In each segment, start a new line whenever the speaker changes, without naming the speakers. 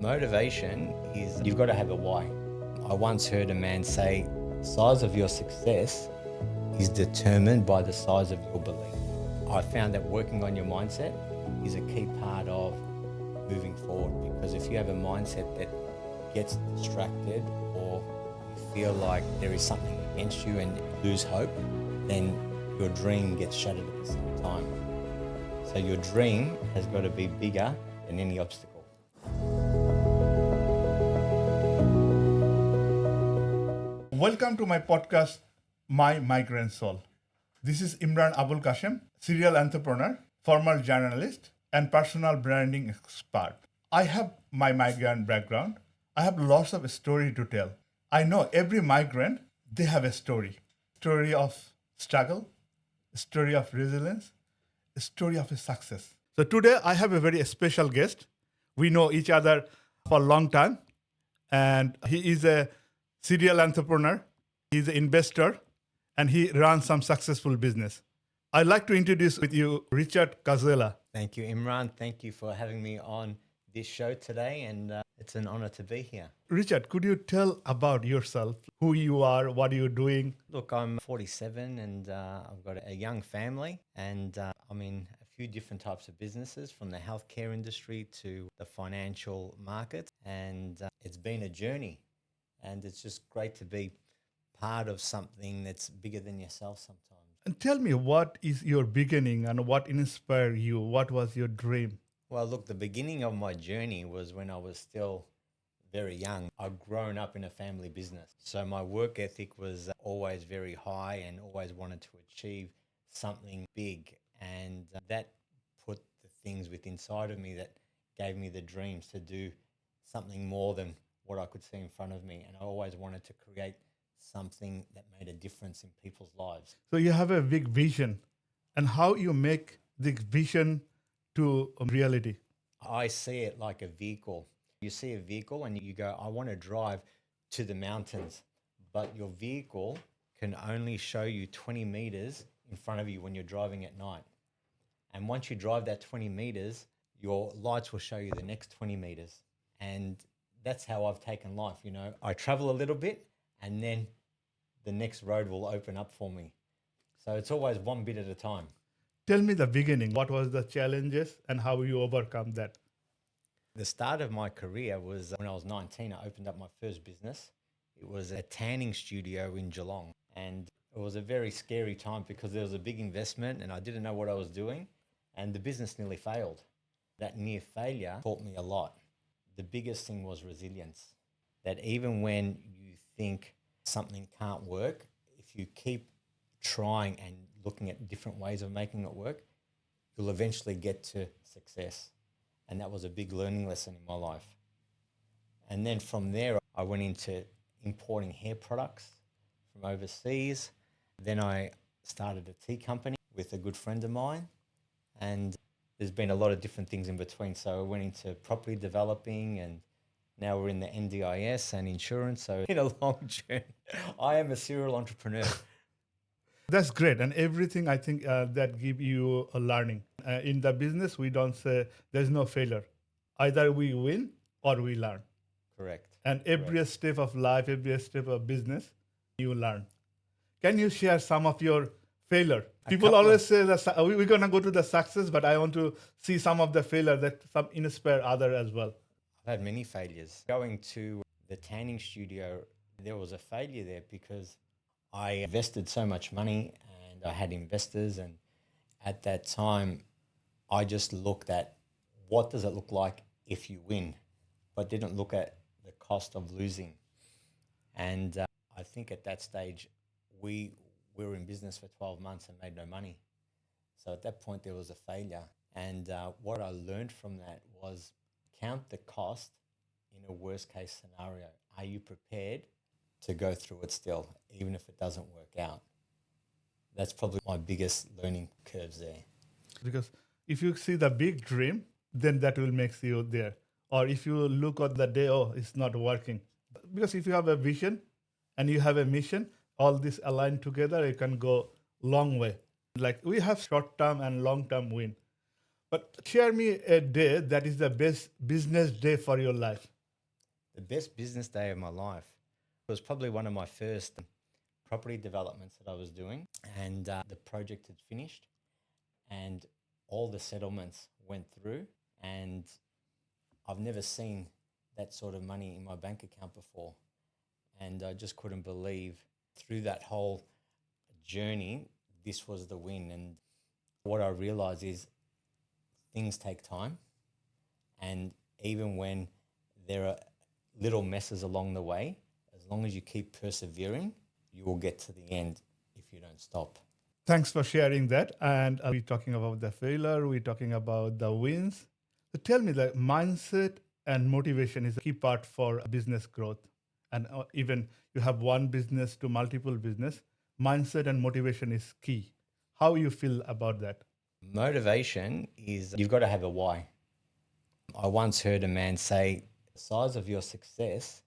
Motivation is you've got to have a why. I once heard a man say, the size of your success is determined by the size of your belief. I found that working on your mindset is a key part of moving forward, because if you have a mindset that gets distracted or you feel like there is something against you and you lose hope, then your dream gets shattered at the same time. So your dream has got to be bigger than any obstacle.
Welcome to my podcast, My Migrant Soul. This is Imran Abul Kashem, serial entrepreneur, former journalist, and personal branding expert. I have my migrant background. I have lots of story to tell. I know every migrant, they have a story. Story of struggle, a story of resilience, a story of a success. So today I have a very special guest. We know each other for a long time, and he is a serial entrepreneur, he's an investor, and he runs some successful business. I'd like to introduce with you Richard Cozzella.
Thank you, Imran. Thank you for having me on this show today, and it's an honor to be here.
Richard, could you tell about yourself, who you are, what are you doing?
Look, I'm 47 and I've got a young family, and I'm in a few different types of businesses, from the healthcare industry to the financial markets, and it's been a journey. And it's just great to be part of something that's bigger than yourself sometimes.
And tell me, what is your beginning and what inspired you? What was your dream?
Well, look, the beginning of my journey was when I was still very young. I'd grown up in a family business. So my work ethic was always very high and always wanted to achieve something big. And that put the things within inside of me that gave me the dreams to do something more than what I could see in front of me. And I always wanted to create something that made a difference in people's lives.
So you have a big vision, and how you make the vision to reality?
I see it like a vehicle. You see a vehicle and you go, I want to drive to the mountains, but your vehicle can only show you 20 meters in front of you when you're driving at night. And once you drive that 20 meters, your lights will show you the next 20 meters. And that's how I've taken life. You know, I travel a little bit and then the next road will open up for me. So it's always one bit at a time.
Tell me the beginning. What was the challenges and how you overcome that?
The start of my career was when I was 19. I opened up my first business. It was a tanning studio in Geelong. And it was a very scary time because there was a big investment and I didn't know what I was doing. And the business nearly failed. That near failure taught me a lot. The biggest thing was resilience, that even when you think something can't work, if you keep trying and looking at different ways of making it work, you'll eventually get to success. And that was a big learning lesson in my life. And then from there, I went into importing hair products from overseas. Then I started a tea company with a good friend of mine, and there's been a lot of different things in between. So I went into property developing, and now we're in the NDIS and insurance. So it's been a long journey. I am a serial entrepreneur.
That's great. And everything, I think, that give you a learning. In the business, we don't say there's no failure. Either we win or we learn.
Correct.
And every step of life, every step of business, you learn. Can you share some of your failure? People always say that we're going to go to the success, but I want to see some of the failure that some inspire other as well.
I've had many failures. Going to the tanning studio, there was a failure there because I invested so much money and I had investors. And at that time, I just looked at what does it look like if you win, but didn't look at the cost of losing. And I think at that stage, we were in business for 12 months and made no money. So at that point, there was a failure. And what I learned from that was count the cost in a worst case scenario. Are you prepared to go through it still, even if it doesn't work out? That's probably my biggest learning curves there.
Because if you see the big dream, then that will make you there. Or if you look at the day, oh, it's not working. Because if you have a vision and you have a mission, all this aligned together, it can go long way. Like we have short-term and long-term win. But share me a day that is the best business day for your life.
The best business day of my life was probably one of my first property developments that I was doing, and the project had finished, and all the settlements went through, and I've never seen that sort of money in my bank account before, and I just couldn't believe through that whole journey, this was the win. And what I realized is things take time, and even when there are little messes along the way, as long as you keep persevering, you will get to the end if you don't stop.
Thanks for sharing that. And we're talking about the failure, we're talking about the wins. So tell me, the mindset and motivation is a key part for business growth. And even you have one business to multiple business, mindset and motivation is key. How you feel about that?
Motivation is you've got to have a why. I once heard a man say, the size of your success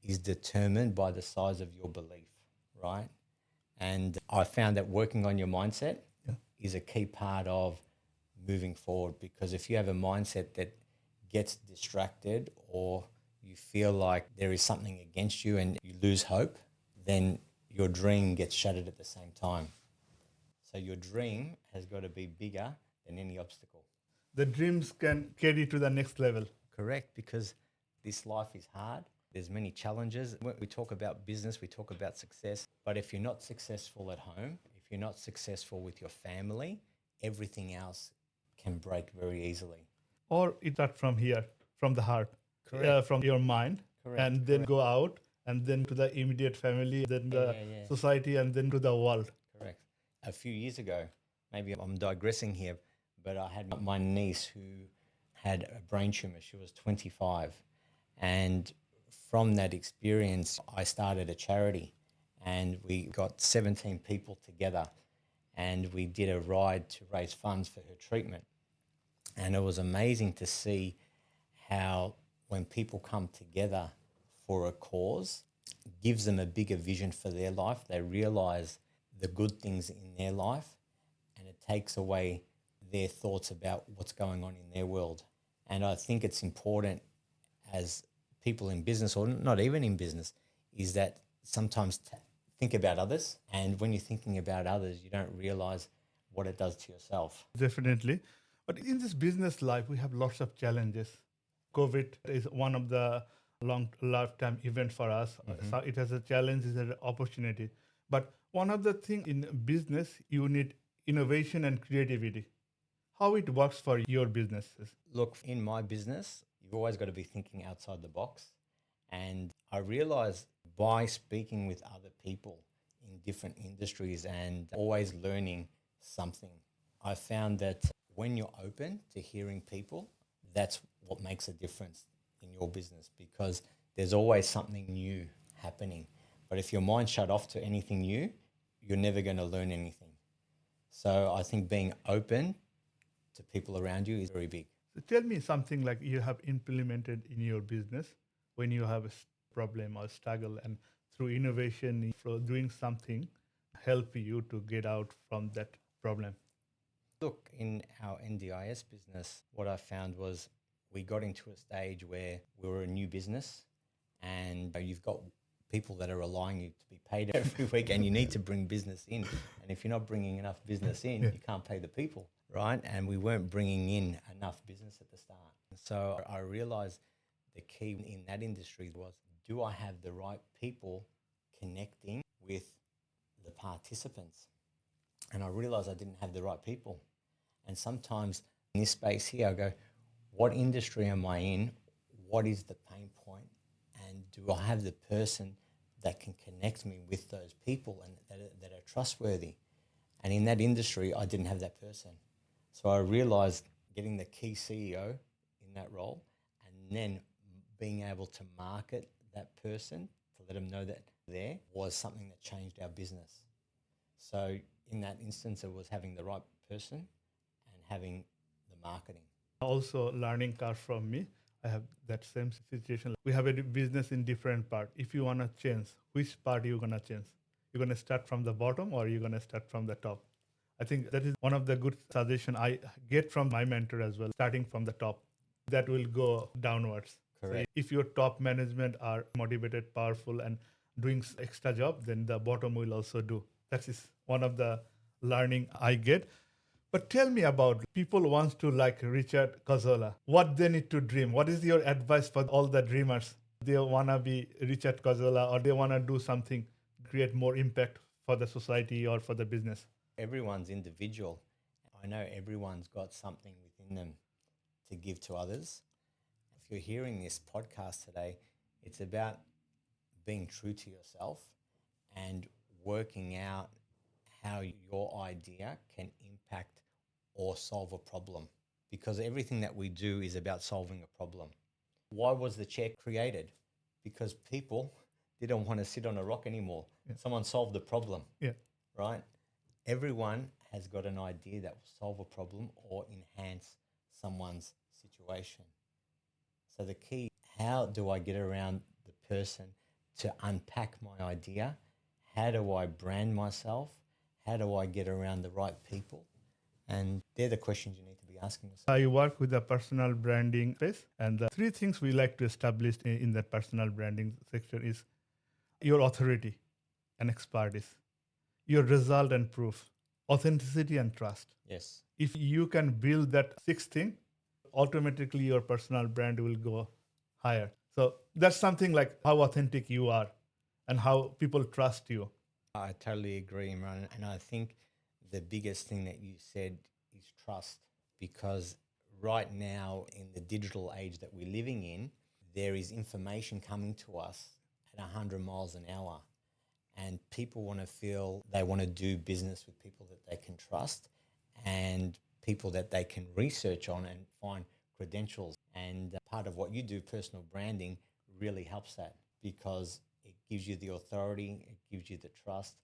is determined by the size of your belief, right? And I found that working on your mindset is a key part of moving forward, because if you have a mindset that gets distracted or you feel like there is something against you and you lose hope, then your dream gets shattered at the same time. So your dream has got to be bigger than any obstacle.
The dreams can carry to the next level.
Correct, because this life is hard. There's many challenges. When we talk about business, we talk about success. But if you're not successful at home, if you're not successful with your family, everything else can break very easily.
Or it start from here, from the heart,
Correct.
from your mind,
Correct.
and then go out, and then to the immediate family, then the society, and then to the world.
Correct. A few years ago, maybe I'm digressing here, but I had my niece who had a brain tumor. She was 25. And from that experience, I started a charity, and we got 17 people together, and we did a ride to raise funds for her treatment. And it was amazing to see how when people come together for a cause, it gives them a bigger vision for their life. They realize the good things in their life, and it takes away their thoughts about what's going on in their world. And I think it's important as people in business, or not even in business, is that sometimes think about others. And when you're thinking about others, you don't realize what it does to yourself.
Definitely. But in this business life, we have lots of challenges. COVID is one of the long lifetime event for us. So it has a challenge, is an opportunity. But one of the things in business, you need innovation and creativity. How it works for your businesses?
Look, in my business, you've always got to be thinking outside the box. And I realized by speaking with other people in different industries and always learning something, I found that when you're open to hearing people, that's what makes a difference in your business, because there's always something new happening. But if your mind's shut off to anything new, you're never going to learn anything. So I think being open to people around you is very big.
So tell me something like you have implemented in your business when you have a problem or struggle, and through innovation, through doing something, help you to get out from that problem.
Look, in our NDIS business, what I found was we got into a stage where we were a new business, and you've got people that are relying you to be paid every week, and you need to bring business in. And if you're not bringing enough business in, you can't pay the people, right? And we weren't bringing in enough business at the start. So I realized the key in that industry was, do I have the right people connecting with the participants? And I realized I didn't have the right people. And sometimes in this space here, I go, what industry am I in? What is the pain point? And do I have the person that can connect me with those people and that are trustworthy? And in that industry, I didn't have that person. So I realized getting the key CEO in that role, and then being able to market that person to let them know that there was something that changed our business. So in that instance, it was having the right person and having the marketing.
Also, learning curve from me. I have that same situation. We have a business in different part. If you want to change, which part you going to change? You're going to start from the bottom or you're going to start from the top? I think that is one of the good suggestion I get from my mentor as well, starting from the top. That will go downwards.
Correct.
If your top management are motivated, powerful, and doing extra job, then the bottom will also do. That is one of the learning I get. But tell me about people wants to like Richard Cozzella. What they need to dream? What is your advice for all the dreamers? They want to be Richard Cozzella or they want to do something, create more impact for the society or for the business.
Everyone's individual. I know everyone's got something within them to give to others. If you're hearing this podcast today, it's about being true to yourself and working out how your idea can impact or solve a problem, because everything that we do is about solving a problem. Why was the chair created? Because people didn't want to sit on a rock anymore. Yeah. Someone solved the problem, right? Everyone has got an idea that will solve a problem or enhance someone's situation. So the key, how do I get around the person to unpack my idea? How do I brand myself? How do I get around the right people? And they're the questions you need to be asking yourself.
I work with the personal branding space, and the three things we like to establish in that personal branding section is your authority and expertise, your result and proof, authenticity and trust.
Yes.
If you can build that sixth thing, automatically your personal brand will go higher. So that's something like how authentic you are and how people trust you.
I totally agree, Imran. And I think the biggest thing that you said is trust, because right now in the digital age that we're living in, there is information coming to us at 100 miles an hour. And people want to feel they want to do business with people that they can trust and people that they can research on and find credentials. And part of what you do, personal branding, really helps that, because it gives you the authority, it gives you the trust.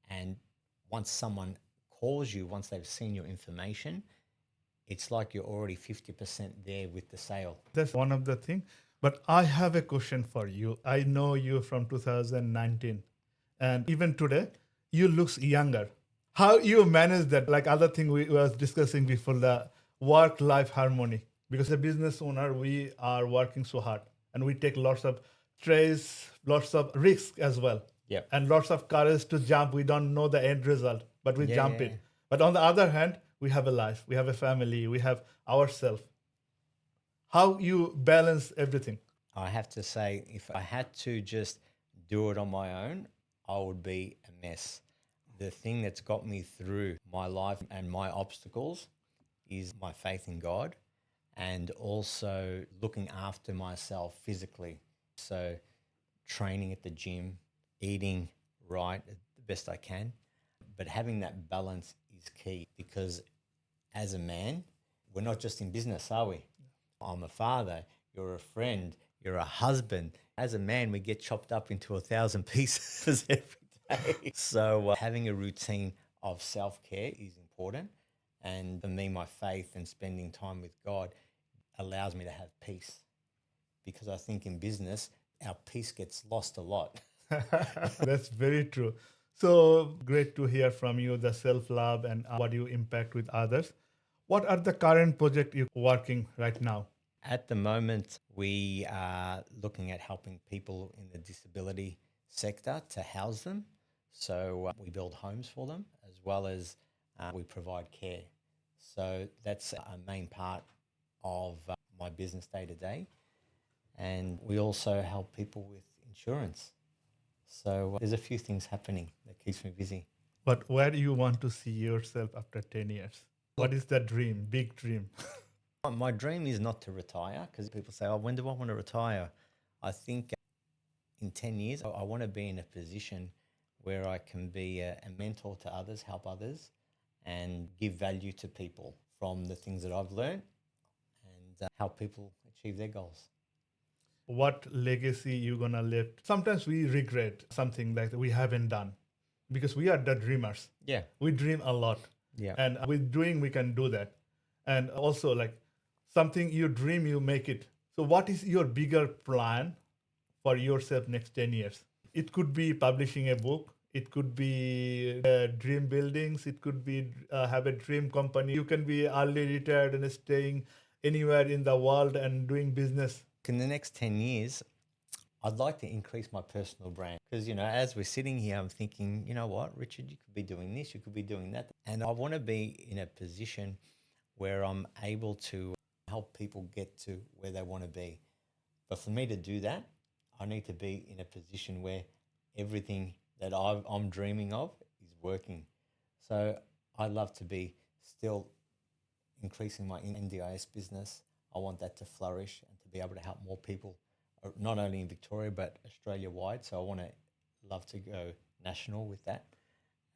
And once someone calls you, once they've seen your information, it's like you're already 50% there with the sale.
That's one of the things. But I have a question for you. I know you from 2019. And even today, you look younger. How you manage that? Like other thing we was discussing before, the work-life harmony. Because as a business owner, we are working so hard and we take lots of stress, lots of risks as well.
Yeah.
And lots of courage to jump. We don't know the end result, but we jump it. But on the other hand, we have a life, we have a family, we have ourselves. How you balance everything?
I have to say, if I had to just do it on my own, I would be a mess. The thing that's got me through my life and my obstacles is my faith in God, and also looking after myself physically. So training at the gym, eating right the best I can, but having that balance is key, because as a man, we're not just in business, are we? I'm a father, you're a friend, you're a husband. As a man, we get chopped up into 1,000 pieces every day. So having a routine of self-care is important. And for me, my faith and spending time with God allows me to have peace, because I think in business, our peace gets lost a lot.
That's very true. So great to hear from you, the self-love and what you impact with others. What are the current projects you're working right now?
At the moment, we are looking at helping people in the disability sector to house them. So we build homes for them, as well as we provide care. So that's a main part of my business day to day. And we also help people with insurance. So there's a few things happening that keeps me busy.
But where do you want to see yourself after 10 years? What is the dream, big dream?
My dream is not to retire, because people say, oh, when do I want to retire? I think in 10 years, I want to be in a position where I can be a mentor to others, help others, and give value to people from the things that I've learned, and help people achieve their goals.
What legacy you gonna leave? Sometimes we regret something like that we haven't done, because we are the dreamers.
Yeah.
We dream a lot.
Yeah.
And with doing, we can do that. And also like something you dream, you make it. So what is your bigger plan for yourself next 10 years? It could be publishing a book. It could be dream buildings. It could be have a dream company. You can be early retired and staying anywhere in the world and doing business.
In the next 10 years, I'd like to increase my personal brand because, as we're sitting here, I'm thinking, you know what, Richard, you could be doing this, you could be doing that. And I want to be in a position where I'm able to help people get to where they want to be. But for me to do that, I need to be in a position where everything that I'm dreaming of is working. So I'd love to be still increasing my NDIS business. I want that to flourish and to be able to help more people, not only in Victoria, but Australia-wide. So love to go national with that.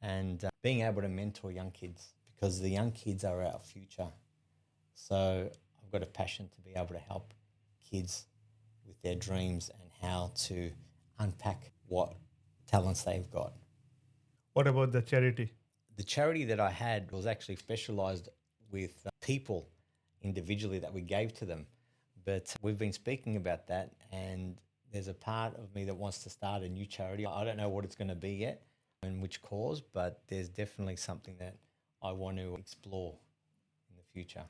And being able to mentor young kids, because the young kids are our future. So I've got a passion to be able to help kids with their dreams and how to unpack what talents they've got.
What about the charity?
The charity that I had was actually specialized with people individually that we gave to them. But we've been speaking about that, and there's a part of me that wants to start a new charity. I don't know what it's going to be yet and which cause, but there's definitely something that I want to explore in the future.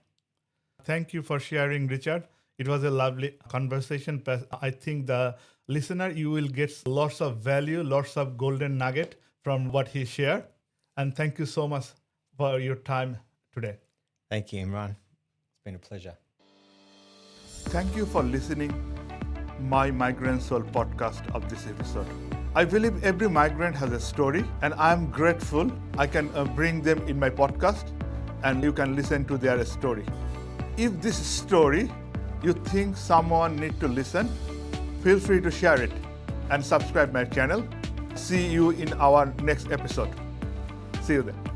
Thank you for sharing, Richard. It was a lovely conversation. I think the listener, you will get lots of value, lots of golden nugget from what he shared. And thank you so much for your time today.
Thank you, Imran. It's been a pleasure.
Thank you for listening my Migrant Soul podcast of this episode. I believe every migrant has a story, and I'm grateful I can bring them in my podcast and you can listen to their story. If this story you think someone need to listen, feel free to share it and subscribe my channel. See you in our next episode. See you then.